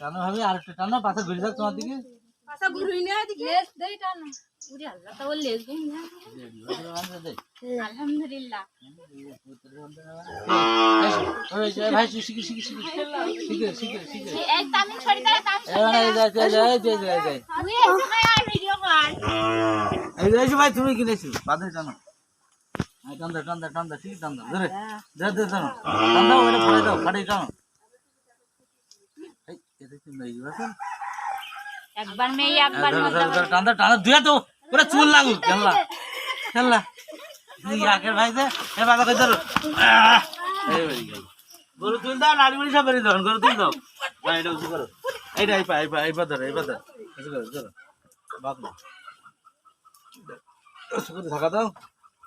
টানো ভাবি আর একটা টানো পাশে ঘুরে যাক তোমার দিকে আলহামদুলিল্লাহ ভাই শিখি শিখি শিখি শিখে শিখে শিখে এক তামিল ছড়ি তারা ভাই তুমি কিনেছো বাদে টানো টান্দা টান্দা টান্দা ঠিক টান্দা ধরে ধরে ধরে টানো টান্দা ওটা ফেলে দাও ফাটে টানো এই এটা কি নই বাসন একবার মেয়ে একবার মজা টান্দা টান্দা দুয়া তো পুরো চুল লাগুক খেললা খেললা তুই আগের ভাই দে এ বাবা কই ধরো এই বেরি গেল গরু তুল দাও নাড়ি মুড়ি সব বেরি দাও গরু তুল দাও ভাই এটা উঠে করো এইটা আইপা ধরো কিছু করো ধরো বাপ না সুন্দর ঢাকা দাও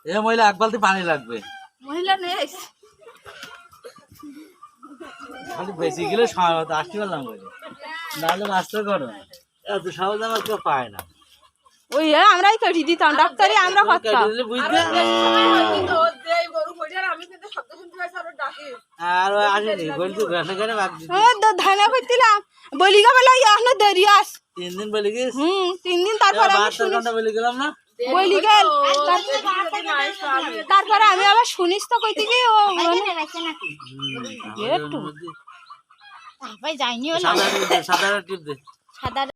এ মহিলা এক বালতি পানি লাগবে মহিলা নেই খালি বেশি গেলে সময় মতো আসতে পারলাম বলে নাহলে মাস্টার করো এত সহজ আমার কেউ পায় না ওই আমরাই করি দিতাম ডাক্তারি আমরা করতাম বুঝতে আর আসেনি বলছি ঘাসে ঘাটে ধানা করছিলাম বলি গা বলে এখনো দেরি আস 3 দিন বলে গেছ 3 দিন তারপর ঘন্টা বলে গেলাম না বলি গেল তারপরে আমি আবার শুনিস তো কইতে কি ও একটু তারপরে যাইনি সাদা টিপ দে সাদা